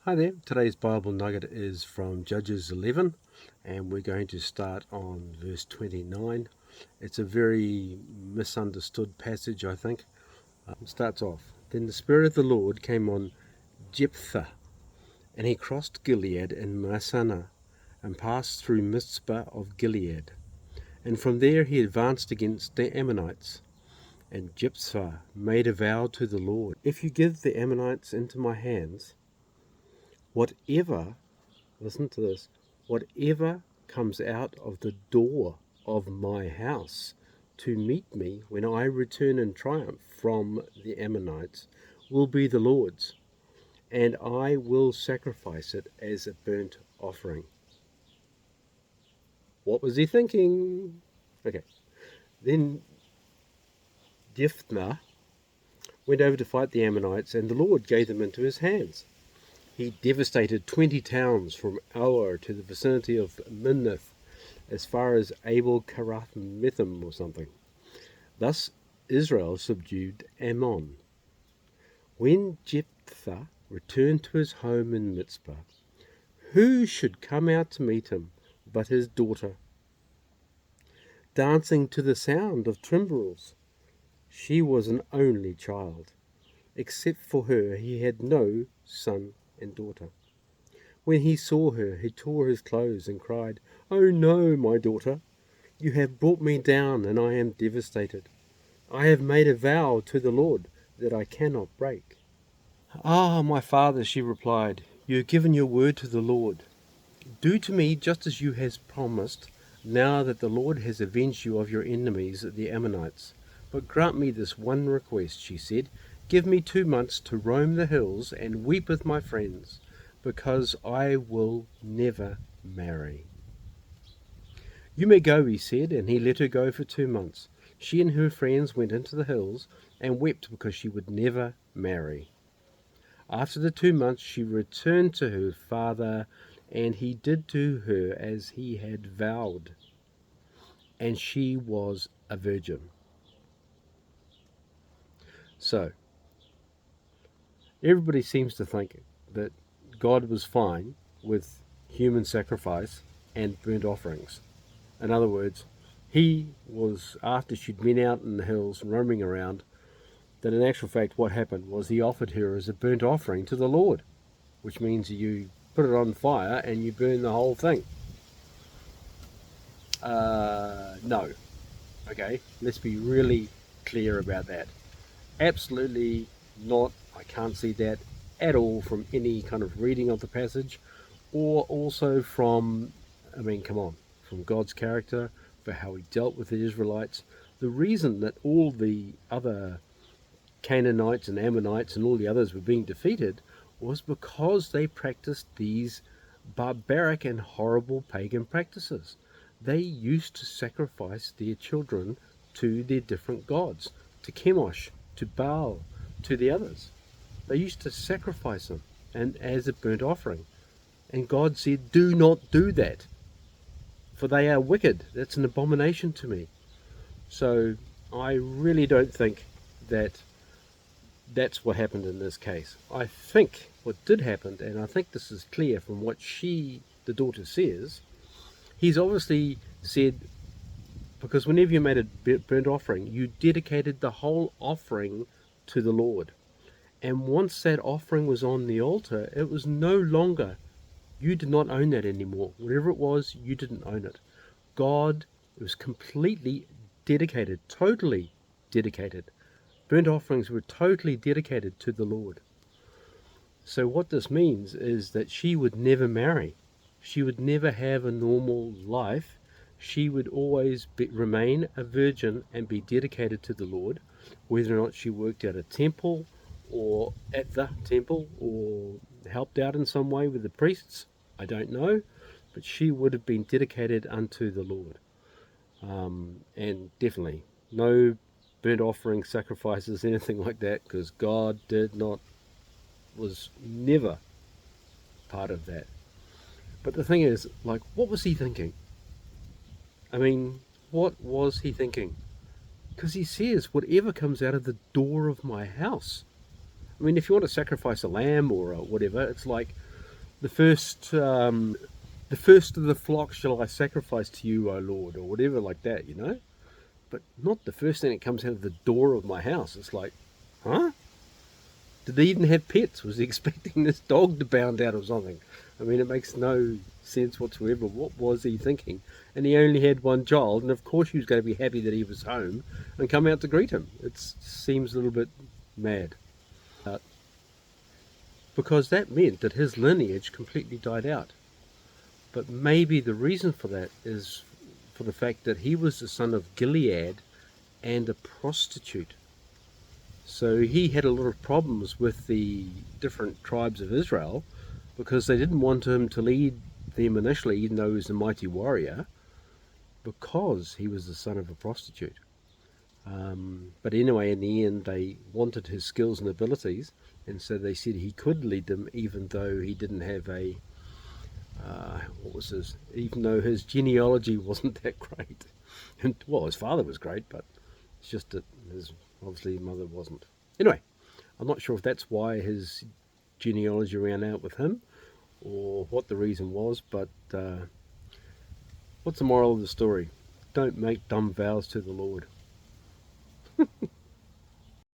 Hi there, today's Bible nugget is from Judges 11 and we're going to start on verse 29. It's a very misunderstood passage, I think. It starts off, "Then the Spirit of the Lord came on Jephthah, and he crossed Gilead and Massanah and passed through Mizpah of Gilead. And from there he advanced against the Ammonites. And Jephthah made a vow to the Lord, 'If you give the Ammonites into my hands, whatever,' listen to this, 'whatever comes out of the door of my house to meet me when I return in triumph from the Ammonites will be the Lord's, and I will sacrifice it as a burnt offering.'" What was he thinking? Okay. Then Jephthah went over to fight the Ammonites, and the Lord gave them into his hands. He devastated 20 towns from Aur to the vicinity of Minnith, as far as Abel Karathmithim or something. Thus Israel subdued Ammon. When Jephthah returned to his home in Mizpah, who should come out to meet him but his daughter, dancing to the sound of timbrels? She was an only child. Except for her, he had no son and daughter. When he saw her, he tore his clothes and cried, "Oh no, my daughter! You have brought me down, and I am devastated. I have made a vow to the Lord that I cannot break." "Ah, my father," she replied, "you have given your word to the Lord. Do to me just as you have promised, now that the Lord has avenged you of your enemies, the Ammonites. But grant me this one request," she said. "Give me 2 months to roam the hills and weep with my friends, because I will never marry." "You may go," he said, and he let her go for 2 months. She and her friends went into the hills and wept because she would never marry. After the 2 months she returned to her father, and he did to her as he had vowed, and she was a virgin. So, everybody seems to think that God was fine with human sacrifice and burnt offerings. In other words, he was, after she'd been out in the hills and roaming around, that in actual fact what happened was he offered her as a burnt offering to the Lord, which means you put it on fire and you burn the whole thing. No. Okay, let's be really clear about that. Absolutely not. I can't see that at all from any kind of reading of the passage, or also from, come on, from God's character, for how he dealt with the Israelites. The reason that all the other Canaanites and Ammonites and all the others were being defeated was because they practiced these barbaric and horrible pagan practices. They used to sacrifice their children to their different gods, to Chemosh, to Baal, to the others. They used to sacrifice them and as a burnt offering. And God said, "Do not do that, for they are wicked. That's an abomination to me." So I really don't think that that's what happened in this case. I think what did happen, and I think this is clear from what the daughter says, he's obviously said, because whenever you made a burnt offering, you dedicated the whole offering to the Lord. And once that offering was on the altar, it was no longer, you did not own that anymore. Whatever it was, you didn't own it. God was completely dedicated, totally dedicated. Burnt offerings were totally dedicated to the Lord. So what this means is that she would never marry. She would never have a normal life. She would always remain a virgin and be dedicated to the Lord, whether or not she worked at a temple or at the temple or helped out in some way with the priests. I don't know, but she would have been dedicated unto the Lord. And definitely no burnt offering, sacrifices, anything like that, because God was never part of that. But the thing is, like, what was he thinking? What was he thinking? Because he says, "Whatever comes out of the door of my house." If you want to sacrifice a lamb or whatever, it's like, the first of the flock shall I sacrifice to you, O Lord, or whatever like that, you know. But not the first thing that comes out of the door of my house. It's like, huh? Did they even have pets? Was he expecting this dog to bound out or something? I mean, it makes no sense whatsoever. What was he thinking? And he only had one child, and of course he was going to be happy that he was home and come out to greet him. It seems a little bit mad. Because that meant that his lineage completely died out. But maybe the reason for that is for the fact that he was the son of Gilead and a prostitute. So he had a lot of problems with the different tribes of Israel because they didn't want him to lead them initially, even though he was a mighty warrior, because he was the son of a prostitute. But anyway, in the end, they wanted his skills and abilities, and so they said he could lead them, even though he didn't have a even though his genealogy wasn't that great. And, well, his father was great, but it's just that his obviously mother wasn't. Anyway, I'm not sure if that's why his genealogy ran out with him, or what the reason was, but what's the moral of the story? Don't make dumb vows to the Lord.